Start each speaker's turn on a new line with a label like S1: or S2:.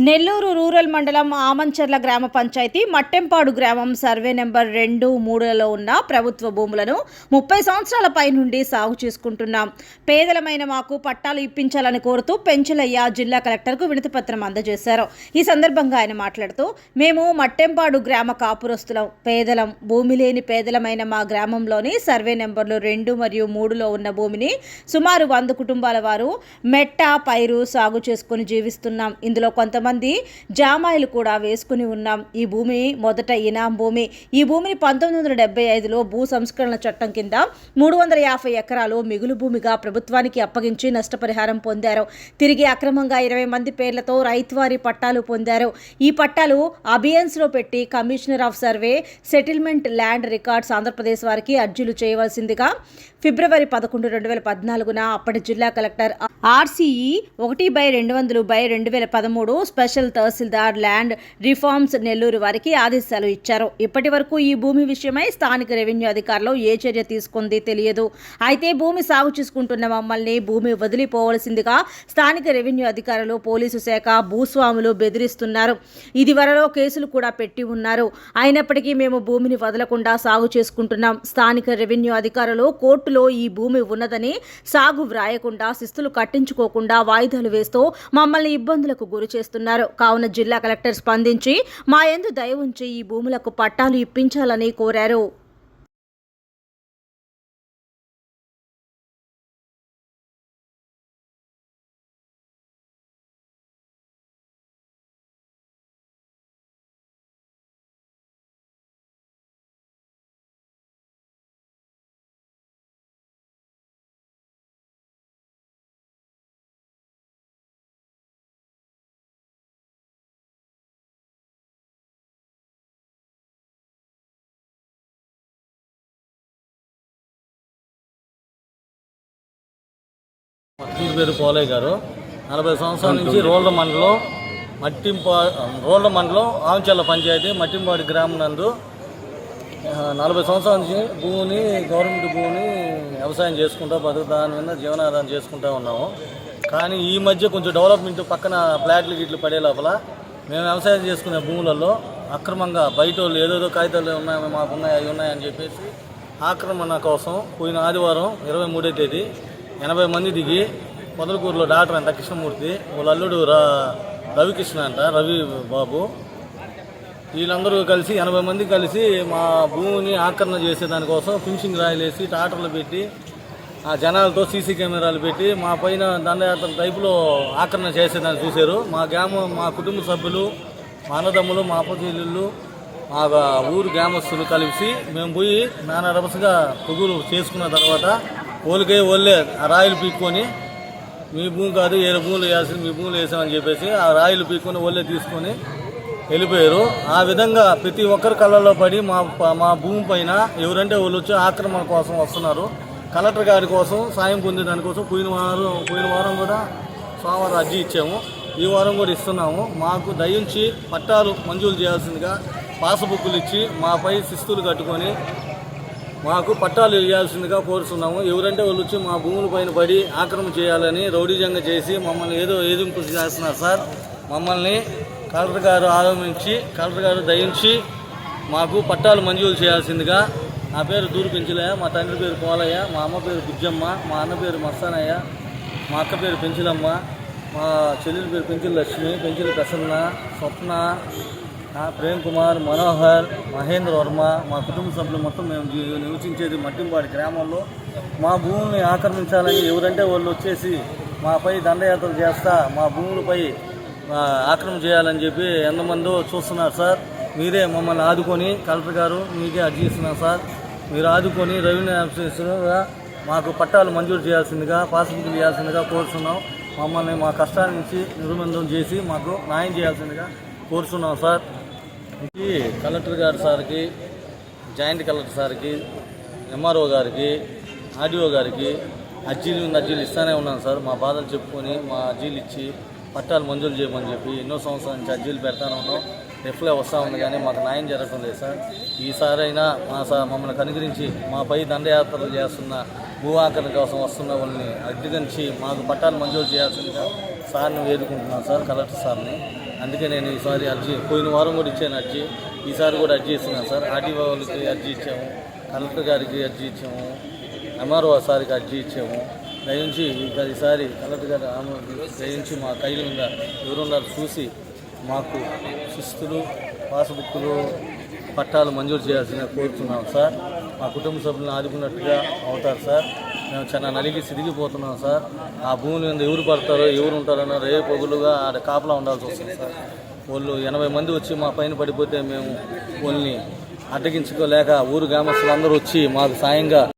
S1: Nellore rural మండలం ఆమంచర్ల గ్రామ పంచాయతీ మట్టెంపాడు గ్రామం సర్వే నెంబర్ 2, 3లలో ఉన్న ప్రభుత్వ భూములను 30 సంవత్సరాల పై నుండి సాగు చేసుకుంటున్నాం. పేదలమైన మాకు పట్టాలు ఇప్పించాలని కోరుతూ పెంచలయ్య జిల్లా కలెక్టర్కు వినతిపత్రం అందజేశారు. ఈ సందర్భంగా ఆయన మాట్లాడుతూ, మేము మట్టెంపాడు గ్రామ కాపురస్తులం, పేదలం, భూమి లేని పేదలమైన మా గ్రామంలోని సర్వే నెంబర్లు 2 మరియు 3లో ఉన్న భూమిని సుమారు 100 కుటుంబాల వారు మెట్ట, పైరు సాగు చేసుకుని జీవిస్తున్నాం. ఇందులో కొంతమంది జామాయిలు కూడా వేసుకుని ఉన్నాం. ఈ భూమి మొదట ఇనాం భూమి. ఈ భూమిని 1975లో భూ సంస్కరణ చట్టం కింద 350 ఎకరాలు మిగులు భూమిగా ప్రభుత్వానికి అప్పగించి నష్టపరిహారం పొందారు. తిరిగి అక్రమంగా 20 మంది పేర్లతో రైతువారి పట్టాలు పొందారు. ఈ పట్టాలు అబియన్స్లో పెట్టి commissioner of survey settlement land records Andhra Pradesh వారికి అర్జీలు చేయవలసిందిగా ఫిబ్రవరి 11, 2014న అప్పటి జిల్లా కలెక్టర్ RCE 1/200/2013 స్పెషల్ తహసీల్దార్ ల్యాండ్ రిఫార్మ్స్ నెల్లూరు వారికి ఆదేశాలు ఇచ్చారు. ఇప్పటి వరకు ఈ భూమి విషయమై స్థానిక రెవెన్యూ అధికారులు ఏ చర్య తీసుకుంది తెలియదు. అయితే భూమి సాగు చేసుకుంటున్న మమ్మల్ని భూమి వదిలిపోవలసిందిగా స్థానిక రెవెన్యూ అధికారులు, పోలీసు శాఖ, భూస్వాములు బెదిరిస్తున్నారు. ఇదివరలో కేసులు కూడా పెట్టి ఉన్నారు. అయినప్పటికీ మేము భూమిని వదలకుండా సాగు చేసుకుంటున్నాం. స్థానిక రెవెన్యూ అధికారులు కోర్టులో ఈ భూమి ఉన్నదని సాగు వ్రాయకుండా, శిస్తులు కట్టించుకోకుండా వాయిదాలు వేస్తూ మమ్మల్ని ఇబ్బందులకు గురి చేస్తున్నారు. కావున జిల్లా కలెక్టర్ స్పందించి మా యందు దయ ఉంచి ఈ భూములకు పట్టాలు ఇప్పించాలని కోరారు.
S2: అతని పేరు పోలయ్య గారు. 40 సంవత్సరాల నుంచి రూరల్ మండలం ఆమంచర్ల పంచాయతీ మట్టింపాడు గ్రామం నందు 40 సంవత్సరాల నుంచి గవర్నమెంట్ భూమిని వ్యవసాయం చేసుకుంటూ దాని మీద జీవనాధారం చేసుకుంటూ ఉన్నాము. కానీ ఈ మధ్య కొంచెం డెవలప్మెంట్ పక్కన ఫ్లాట్లు గిట్లు పడే లోపల మేము వ్యవసాయం చేసుకునే భూములలో అక్రమంగా బయట వాళ్ళు ఏదేదో కాగితాలు ఉన్నాయి, మాకున్నాయి, అవి ఉన్నాయని చెప్పేసి ఆక్రమణ కోసం పోయిన ఆదివారం 23వ తేదీ 80 మంది దిగి పొదలకూరులో డాక్టర్ అంట కృష్ణమూర్తి, వాళ్ళ అల్లుడు రవికృష్ణ అంట, రవి బాబు, వీళ్ళందరూ కలిసి 80 మంది కలిసి మా భూమిని ఆక్రమణ చేసేదానికోసం ఫినిషింగ్ రాయిలు వేసి టాటర్లు పెట్టి ఆ జనాలతో సీసీ కెమెరాలు పెట్టి మా పైన దండయాత్ర టైపులో ఆక్రమణ చేసేదాన్ని చూశారు. మా కుటుంబ సభ్యులు, మా అన్నదమ్ములు, మా అప్పచెల్లెళ్ళు, మా ఊరు గ్రామస్తులు కలిసి మేము పోయి నానా రభసగా పొగులు చేసుకున్న తర్వాత వాళ్ళే ఆ రాయిలు పీక్కొని మీ భూమి కాదు, ఏ భూములు వేయాల్సింది మీ భూములు వేసామని చెప్పేసి ఆ రాయిలు పీక్కొని వాళ్ళే తీసుకొని వెళ్ళిపోయారు. ఆ విధంగా ప్రతి ఒక్కరి కళ్ళల్లో పడి మా భూమి పైన ఎవరంటే వాళ్ళు వచ్చి ఆక్రమణ కోసం వస్తున్నారు. కలెక్టర్ గారి కోసం సాయం పొందేదానికోసం పోయిన వారం కూడా సోమవారం అర్జీ ఇచ్చాము. ఈ వారం కూడా ఇస్తున్నాము. మాకు దయించి పట్టాలు మంజూరు చేయాల్సిందిగా పాస్బుక్లు ఇచ్చి మాపై శిస్తులు కట్టుకొని మాకు పట్టాలు ఇవ్వాల్సిందిగా కోరుతున్నాము. ఎవరంటే వాళ్ళు వచ్చి మా భూముల పైన పడి ఆక్రమణ చేయాలని రౌడీజంగా చేసి మమ్మల్ని ఏదో ఏదింపు చేస్తున్నారు సార్. మమ్మల్ని కలెక్టర్ గారు ఆరోపించి, కలెక్టర్ గారు దయించి మాకు పట్టాలు మంజూరు చేయాల్సిందిగా. నా పేరు దూరు పెంచలయ్య, మా తండ్రి పేరు పోలయ్య, మా అమ్మ పేరు బుజ్జమ్మ, మా అన్న పేరు మస్తానయ్య, మా అక్క పేరు పెంచలమ్మ, మా చెల్లెలి పేరు పెంచుల లక్ష్మి, పెంచుల ప్రసన్న, స్వప్న, ప్రేమ్ కుమార్, మనోహర్, మహేంద్ర వర్మ, మా కుటుంబ సభ్యులు మొత్తం మేము నివసించేది మట్టింపాడు గ్రామంలో. మా భూమిని ఆక్రమించాలని ఎవరంటే వాళ్ళు వచ్చేసి మాపై దండయాత్రలు చేస్తా మా భూములపై ఆక్రమణ చేయాలని చెప్పి ఎంతమందో చూస్తున్నారు సార్. మీరే మమ్మల్ని ఆదుకొని, కలెక్టర్ గారు మీకే అర్జీ ఇస్తున్నాం సార్. మీరు ఆదుకొని రెవెన్యూ ఆఫీసర్గా మాకు పట్టాలు మంజూరు చేయాల్సిందిగా, పాస్బుక్లు ఇవ్వాల్సిందిగా కోరుతున్నాం. మమ్మల్ని మా కష్టాల నుంచి నిర్బంధం చేసి మాకు న్యాయం చేయాల్సిందిగా కోరుతున్నాం సార్. కలెక్టర్ గారి సార్కి, జాయింట్ కలెక్టర్ సార్కి, MRO గారికి, RDO గారికి అర్జీలు ఇస్తూనే ఉన్నాను సార్. మా బాధలు చెప్పుకొని మా అర్జీలు ఇచ్చి పట్టాలు మంజూరు చేయమని చెప్పి ఎన్నో సంవత్సరాల నుంచి అర్జీలు పెడతానే ఉన్నాం. రిప్లై వస్తూ ఉంది కానీ మాకు న్యాయం జరగడం లేదు సార్. ఈసారైనా మమ్మల్ని కనుగరించి మాపై దండయాత్రలు చేస్తున్న భూ ఆక్రమణ కోసం వస్తున్న వాళ్ళని అడ్డగించి మాకు పట్టాలు మంజూరు చేయాల్సిందిగా సార్ని వేడుకుంటున్నాను సార్, కలెక్టర్ సార్ని. అందుకే నేను ఈసారి అర్జీ పోయిన వారం కూడా ఇచ్చాను అర్జీ, ఈసారి కూడా అర్జీ ఇస్తున్నాను సార్. ఆర్టీఓ వాళ్ళకి అర్జీ ఇచ్చాము, కలెక్టర్ గారికి అర్జీ ఇచ్చాము, ఎంఆర్ఓ సార్కి అర్జీ ఇచ్చాము. దయించి ఈసారి కలెక్టర్ గారు దయించి మా కైలు మీద ఎవరున్నారు చూసి మాకు శిస్తులు, పాస్బుక్లు, పట్టాలు మంజూరు చేయాల్సిందిగా కోరుతున్నాం సార్. మా కుటుంబ సభ్యులను ఆదుకున్నట్టుగా అవుతారు సార్. మేము చాలా నలిగి సిరిగిపోతున్నాం సార్. ఆ భూమి మీద ఎవరు పడతారో ఎవరు ఉంటారో రేపొగులుగా ఆడ కాపలా ఉండాల్సి వస్తుంది సార్. వాళ్ళు 80 మంది వచ్చి మా పైన పడిపోతే మేము వాళ్ళని అడ్డగించుకోలేక ఊరు గ్రామస్తులు అందరూ వచ్చి మాకు సాయంగా